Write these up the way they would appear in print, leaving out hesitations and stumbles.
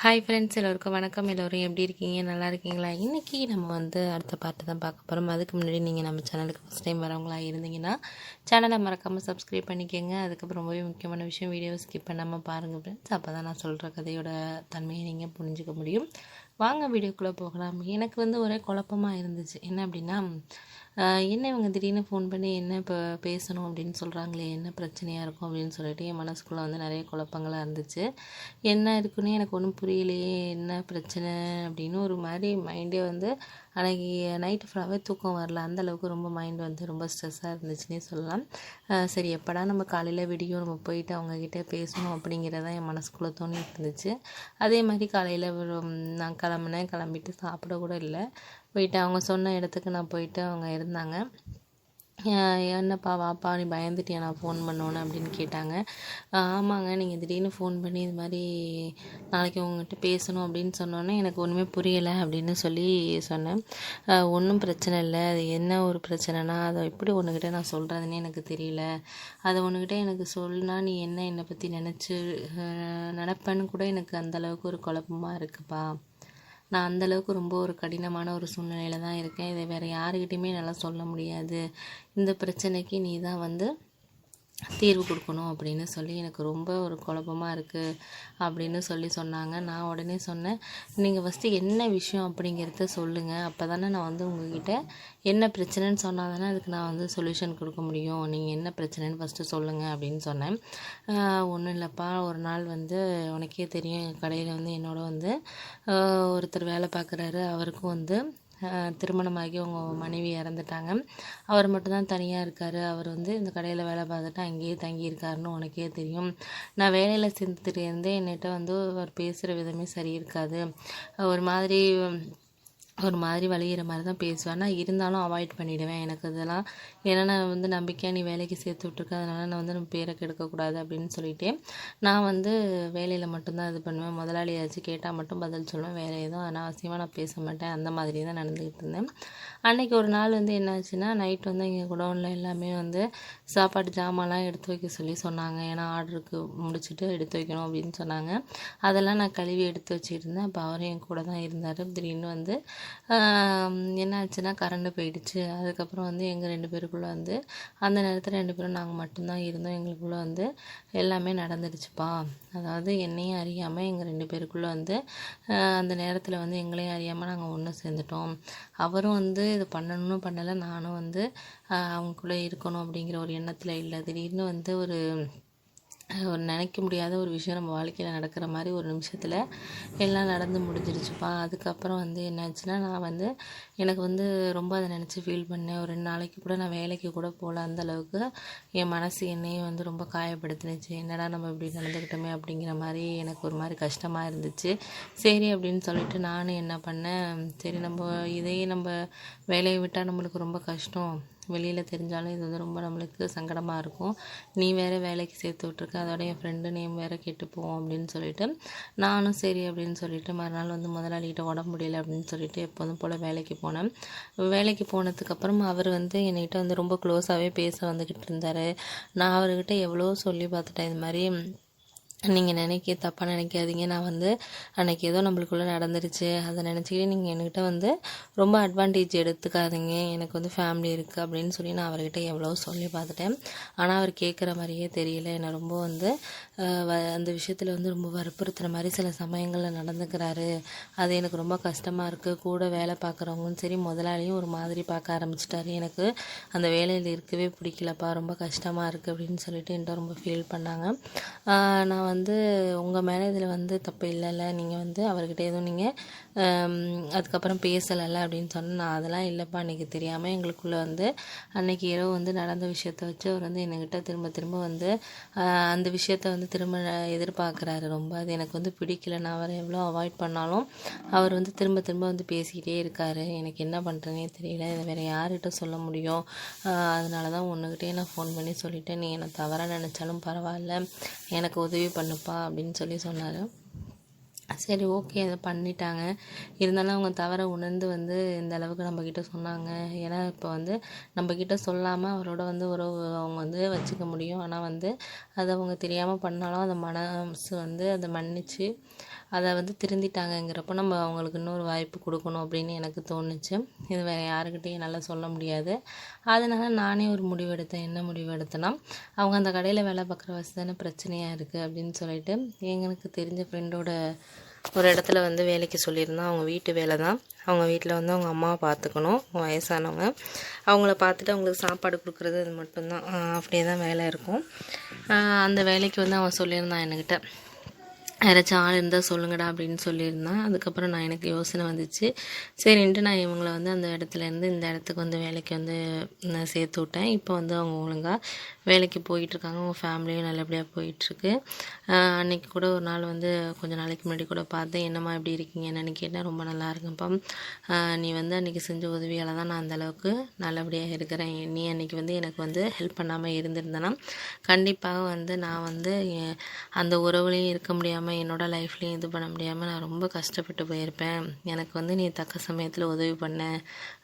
Hi friends, எல்லோருக்கும் வணக்கம். எல்லோரும் எப்படி இருக்கீங்க? நல்லா இருக்கீங்களா? இன்றைக்கி நம்ம அடுத்த பாட்டு தான் பார்க்க போகிறோம். அதுக்கு முன்னாடி நீங்கள் நம்ம சேனலுக்கு ஃபஸ்ட் டைம் வரவங்களா இருந்தீங்கன்னா சேனலை மறக்காமல் சப்ஸ்கிரைப் பண்ணிக்கோங்க. அதுக்கப்புறம் ரொம்பவே முக்கியமான விஷயம், வீடியோ ஸ்கிப் பண்ணாமல் பாருங்கள் ஃப்ரெண்ட்ஸ். அப்போ தான் நான் சொல்கிற கதையோட தன்மையை நீங்கள் புரிஞ்சுக்க முடியும். வாங்க வீடியோக்குள்ளே போகலாம். எனக்கு ஒரே குழப்பமாக இருந்துச்சு. என்ன அப்படின்னா, என்ன இவங்க திடீர்னு ஃபோன் பண்ணி என்ன இப்போ பேசணும் அப்படின்னு சொல்கிறாங்களே, என்ன பிரச்சனையாக இருக்கும் அப்படின்னு சொல்லிட்டு என் மனசுக்குள்ளே நிறைய குழப்பங்களாக இருந்துச்சு. என்ன இருக்குன்னு எனக்கு ஒன்றும் புரியலையே, என்ன பிரச்சனை அப்படின்னு ஒரு மாதிரி மைண்டே அன்றைக்கி நைட்டு ஃபுல்லாகவே தூக்கம் வரல. அந்தளவுக்கு ரொம்ப மைண்ட் ரொம்ப ஸ்ட்ரெஸ்ஸாக இருந்துச்சுன்னே சொல்லலாம். சரி, எப்படா நம்ம காலையில் விடியும், நம்ம போயிட்டு அவங்கக்கிட்ட பேசணும் அப்படிங்கிறதான் என் மனசுக்குள்ளே தோணிட்டு இருந்துச்சு. அதே மாதிரி காலையில் நான் கிளம்பிட்டு சாப்பிட கூட இல்லை. போயிட்டு அவங்க சொன்ன இடத்துக்கு நான் போயிட்டு அவங்க இருந்தாங்க. என்னப்பா வாப்பா, நீ பயந்துட்டியா நான் ஃபோன் பண்ணோன்னு அப்படின்னு கேட்டாங்க. ஆமாங்க, நீங்கள் திடீர்னு ஃபோன் பண்ணி இது மாதிரி நாளைக்கு உங்கள்கிட்ட பேசணும் அப்படின்னு சொன்னோன்னே எனக்கு ஒன்றுமே புரியலை அப்படின்னு சொல்லி சொன்னேன். ஒன்றும் பிரச்சனை இல்லை, அது என்ன ஒரு பிரச்சனைனா அதை எப்படி ஒன்றுக்கிட்ட நான் சொல்கிறதுனே எனக்கு தெரியல. அதை ஒன்றுக்கிட்ட எனக்கு சொல்லுனா நீ என்னை பற்றி நினப்பேன்னு கூட எனக்கு அந்தளவுக்கு ஒரு குழப்பமாக இருக்குப்பா. நான் அந்தளவுக்கு ரொம்ப ஒரு கடினமான ஒரு சூழ்நிலையில் தான் இருக்கேன். இதை வேறு யாருக்கிட்டையுமே என்னால் சொல்ல முடியாது. இந்த பிரச்சனைக்கு நீ தான் தீர்வு கொடுக்கணும் அப்படின்னு சொல்லி எனக்கு ரொம்ப ஒரு குழப்பமாக இருக்குது அப்படின்னு சொன்னாங்க. நான் உடனே சொன்னேன், நீங்கள் ஃபஸ்ட்டு என்ன விஷயம் அப்படிங்கிறத சொல்லுங்கள். அப்போ தானே நான் உங்ககிட்ட என்ன பிரச்சனைன்னு சொன்னால் தானே அதுக்கு நான் சொல்யூஷன் கொடுக்க முடியும். நீங்கள் என்ன பிரச்சனைன்னு ஃபஸ்ட்டு சொல்லுங்கள் அப்படின்னு சொன்னேன். ஒன்றும் இல்லைப்பா, ஒரு நாள் உனக்கே தெரியும், எங்கள் கடையில் என்னோட ஒருத்தர் வேலை பார்க்குறாரு. அவருக்கும் திருமணமாகி அவங்க மனைவி இறந்துட்டாங்க. அவர் மட்டும்தான் தனியாக இருக்கார். அவர் இந்த கடையில் வேலை பார்த்துட்டு அங்கேயே தங்கியிருக்காருன்னு உனக்கே தெரியும். நான் வேலையில் சேர்ந்துட்டு இருந்தே என்கிட்ட அவர் பேசுகிற விதமே சரி இருக்காது. ஒரு மாதிரி வலிகிற மாதிரி தான் பேசுவேன். ஆனால் இருந்தாலும் அவாய்ட் பண்ணிவிடுவேன். எனக்கு இதெல்லாம் ஏன்னா நம்பிக்கையாக நீ வேலைக்கு சேர்த்து விட்ருக்க, அதனால் நான் நம்ம பேரை கெடுக்கக்கூடாது அப்படின்னு சொல்லிட்டு நான் வேலையில் மட்டும்தான் இது பண்ணுவேன். முதலாளியாச்சும் கேட்டால் மட்டும் பதில் சொல்லுவேன். வேறு எதுவும் அனாவசியமாக நான் பேச மாட்டேன். அந்த மாதிரி தான் நடந்துக்கிட்டு இருந்தேன். அன்றைக்கி ஒரு நாள் என்னாச்சுன்னா, நைட் எங்கள் குடோனில் எல்லாமே சாப்பாட்டு ஜாமான்லாம் எடுத்து வைக்க சொல்லி சொன்னாங்க. ஏன்னா ஆர்டருக்கு முடிச்சுட்டு எடுத்து வைக்கணும் அப்படின்னு சொன்னாங்க. அதெல்லாம் நான் கழுவி எடுத்து வச்சுட்டு இருந்தேன். அப்போ அவரும் என் கூட தான் இருந்தார். திடீர்னு என்ன ஆச்சுன்னா கரண்டு போயிடுச்சு. அதுக்கப்புறம் எங்கள் 2 பேருக்குள்ளே அந்த நேரத்தில் 2 பேரும் நாங்கள் மட்டும்தான் இருந்தோம். எங்களுக்குள்ளே எல்லாமே நடந்துடுச்சுப்பா. அதாவது என்னையும் அறியாமல் எங்கள் 2 பேருக்குள்ளே அந்த நேரத்தில் எங்களையும் அறியாமல் நாங்கள் ஒன்று சேர்ந்துட்டோம். அவரும் இது பண்ணணும்னு பண்ணலை, நானும் அவங்களுக்குள்ளே இருக்கணும் அப்படிங்கிற ஒரு எண்ணத்தில் இல்லை. திடீர்னு ஒரு நினைக்க முடியாத ஒரு விஷயம் நம்ம வாழ்க்கையில் நடக்கிற மாதிரி ஒரு நிமிஷத்தில் எல்லாம் நடந்து முடிஞ்சிருச்சுப்பா. அதுக்கப்புறம் என்னாச்சுன்னா, நான் எனக்கு ரொம்ப அதை நினச்சி ஃபீல் பண்ணேன். ஒரு 2 நாளைக்கு கூட நான் வேலைக்கு கூட போகல. அந்தளவுக்கு என் மனசு என்னையும் ரொம்ப காயப்படுத்துனுச்சு. என்னடா நம்ம இப்படி நடந்துக்கிட்டோமே அப்படிங்கிற மாதிரி எனக்கு ஒரு மாதிரி கஷ்டமாக இருந்துச்சு. சரி அப்படின்னு சொல்லிட்டு நானும் என்ன பண்ணேன், சரி இதையே நம்ம வேலையை விட்டால் நம்மளுக்கு ரொம்ப கஷ்டம், வெளியில் தெரிஞ்சாலும் இது ரொம்ப நம்மளுக்கு சங்கடமாக இருக்கும். நீ வேறு வேலைக்கு சேர்த்து விட்ருக்க, அதோட என் ஃப்ரெண்டு நேம் வேறு கெட்டு போவோம் அப்படின்னு சொல்லிட்டு நானும் சரி அப்படின்னு சொல்லிட்டு மறுநாள் முதலாளிகிட்ட உடம்பு முடியலை அப்படின்னு சொல்லிட்டு எப்போதும் போல் வேலைக்கு போனேன். வேலைக்கு போனதுக்கப்புறம் அவர் என்கிட்ட ரொம்ப க்ளோஸாகவே பேச வந்துக்கிட்டு இருந்தார். நான் அவர்கிட்ட எவ்வளோ சொல்லி பார்த்துட்டேன், இது மாதிரி நீங்கள் தப்பாக நினைக்காதீங்க, நான் அன்றைக்கி ஏதோ நம்மளுக்குள்ளே நடந்துருச்சு, அதை நினச்சிக்கிட்டு நீங்கள் என்கிட்ட ரொம்ப அட்வான்டேஜ் எடுத்துக்காதீங்க, எனக்கு ஃபேமிலி இருக்குது அப்படின்னு சொல்லி நான் அவர்கிட்ட எவ்வளோ சொல்லி பார்த்துட்டேன். ஆனால் அவர் கேட்குற மாதிரியே தெரியல. என்னை ரொம்ப அந்த விஷயத்தில் ரொம்ப வற்புறுத்துகிற மாதிரி சில சமயங்களில் நடந்துக்கிறாரு. அது எனக்கு ரொம்ப கஷ்டமாக இருக்குது. கூட வேலை பார்க்குறவங்களும் சரி, முதலாளியும் ஒரு மாதிரி பார்க்க ஆரம்பிச்சிட்டாரு. எனக்கு அந்த வேலையில் இருக்கவே பிடிக்கலப்பா, ரொம்ப கஷ்டமாக இருக்குது அப்படின்னு சொல்லிட்டு என்கிட்ட ரொம்ப ஃபீல் பண்ணாங்க. நான் உங்கள் மேலே இதில் தப்பு இல்லைல்ல, நீங்கள் அவர்கிட்ட எதுவும் நீங்கள் அதுக்கப்புறம் பேசலைல்ல அப்படின்னு சொன்னேன். நான் அதெல்லாம் இல்லைப்பா, அன்றைக்கி தெரியாமல் எங்களுக்குள்ளே அன்றைக்கி இரவு நடந்த விஷயத்த வச்சு அவர் என்கிட்ட திரும்ப திரும்ப அந்த விஷயத்த திரும்ப எதிர்பார்க்குறாரு ரொம்ப. அது எனக்கு பிடிக்கல. நான் அவரை எவ்வளோ அவாய்ட் பண்ணாலும் அவர் திரும்ப திரும்ப பேசிக்கிட்டே இருக்கார். எனக்கு என்ன பண்ணுறேனே தெரியல. இதை வேறு யார்கிட்ட சொல்ல முடியும்? அதனால தான் ஒன்றுக்கிட்டே நான் ஃபோன் பண்ணி சொல்லிவிட்டேன், நீ என்னை தவறாக நினச்சாலும் பரவாயில்ல, எனக்கு உதவி பண்ணுப்பா அப்படின்னு சொன்னார். சரி, ஓகே, அதை பண்ணிட்டாங்க. இருந்தாலும் அவங்க தவற உணர்ந்து இந்த அளவுக்கு நம்மக்கிட்ட சொன்னாங்க. ஏன்னா இப்போ நம்மக்கிட்ட சொல்லாமல் அவரோட உறவு அவங்க வச்சுக்க முடியும். ஆனால் அதை அவங்க தெரியாமல் பண்ணாலும் அந்த மனசு அதை மன்னித்து அதை வந்து திருந்திட்டாங்கங்கிறப்போ நம்ம அவங்களுக்கு இன்னொரு வாய்ப்பு கொடுக்கணும் அப்படின்னு எனக்கு தோணுச்சு. இது வேறு யாருக்கிட்டையும் என்னால் சொல்ல முடியாது. அதனால் நானே ஒரு முடிவு எடுத்தேன். என்ன முடிவு எடுத்தேன்னா, அவங்க அந்த கடையில் வேலை பார்க்குற வசதி தானே பிரச்சனையாக இருக்குது அப்படின்னு சொல்லிட்டு எனக்கு தெரிஞ்ச ஃப்ரெண்டோட ஒரு இடத்துல வந்து வேலைக்கு சொல்லியிருந்தேன். அவங்க வீட்டு வேலை தான். அவங்க வீட்டில் வந்து அவங்க அம்மாவை பார்த்துக்கணும், வயசானவங்க. அவங்கள பார்த்துட்டு அவங்களுக்கு சாப்பாடு கொடுக்குறது அது மட்டும்தான். அப்படியே தான் வேலை இருக்கும். அந்த வேலைக்கு வந்து அவன் சொல்லியிருந்தான் என்கிட்ட, யாராச்சும் ஆள் இருந்தால் சொல்லுங்கடா அப்படின்னு சொல்லியிருந்தான். அதுக்கப்புறம் எனக்கு யோசனை வந்துச்சு. சரின்ட்டு நான் இவங்கள வந்து அந்த இடத்துலேருந்து இந்த இடத்துக்கு வந்து வேலைக்கு வந்து நான் சேர்த்து விட்டேன். இப்போ வந்து அவங்க ஒழுங்காக வேலைக்கு போயிட்டுருக்காங்க. அவங்க ஃபேமிலியும் நல்லபடியாக போயிட்டுருக்கு. அன்றைக்கி கூட ஒரு நாள் வந்து கொஞ்சம் நாளைக்கு முன்னாடி கூட பார்த்தேன். என்னம்மா எப்படி இருக்கீங்க என்னென்னு கேட்டேன். ரொம்ப நல்லா இருக்குப்பா, நீ வந்து அன்றைக்கி செஞ்ச உதவியால் தான் நான் அந்தளவுக்கு நல்லபடியாக இருக்கிறேன். நீ அன்றைக்கி வந்து எனக்கு வந்து ஹெல்ப் பண்ணாமல் இருந்திருந்தேன்னா கண்டிப்பாக வந்து நான் வந்து அந்த உறவுலையும் இருக்க முடியாமல் என்னோடய லைஃப்லேயும் இது பண்ண முடியாமல் நான் ரொம்ப கஷ்டப்பட்டு போயிருப்பேன். எனக்கு வந்து நீ தக்க சமயத்தில் உதவி பண்ண,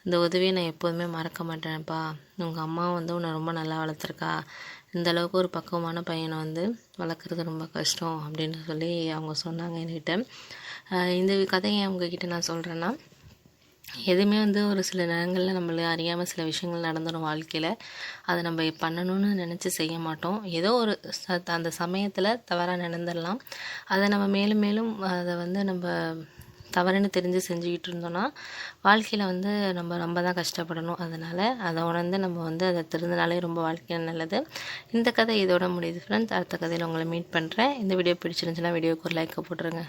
இந்த உதவியை நான் எப்போதுமே மறக்க மாட்டேன்ப்பா. உங்கள் அம்மா வந்து உன்னை ரொம்ப நல்லா வளர்த்துருக்கா. இந்தளவுக்கு ஒரு பக்குவமான பையனை வந்து வளர்க்குறது ரொம்ப கஷ்டம் அப்படின்னு சொல்லி அவங்க சொன்னாங்க என்கிட்ட. இந்த கதையை அவங்கக்கிட்ட நான் சொல்கிறேன்னா, எதுவுமே வந்து ஒரு சில நேரங்களில் நம்மளை அறியாமல் சில விஷயங்கள் நடந்துடும் வாழ்க்கையில். அதை நம்ம பண்ணணும்னு நினச்சி செய்ய மாட்டோம். ஏதோ ஒரு அந்த சமயத்தில் தவறாக நடந்துடலாம். அதை நம்ம மேலும் மேலும் அதை வந்து நம்ம தவறுன்னு தெரிஞ்சு செஞ்சுக்கிட்டு இருந்தோன்னா வாழ்க்கையில் வந்து நம்ம தான் கஷ்டப்படணும். அதனால் அதை உணர்ந்து நம்ம வந்து அதை திருந்தினாலே ரொம்ப வாழ்க்கையில் நல்லது. இந்த கதை இதோட முடியுது ஃப்ரெண்ட்ஸ். அடுத்த கதையில் உங்களை மீட் பண்ணுறேன். இந்த வீடியோ பிடிச்சிருந்துச்சுன்னா வீடியோக்கு ஒரு லைக்கை போட்டுருங்க.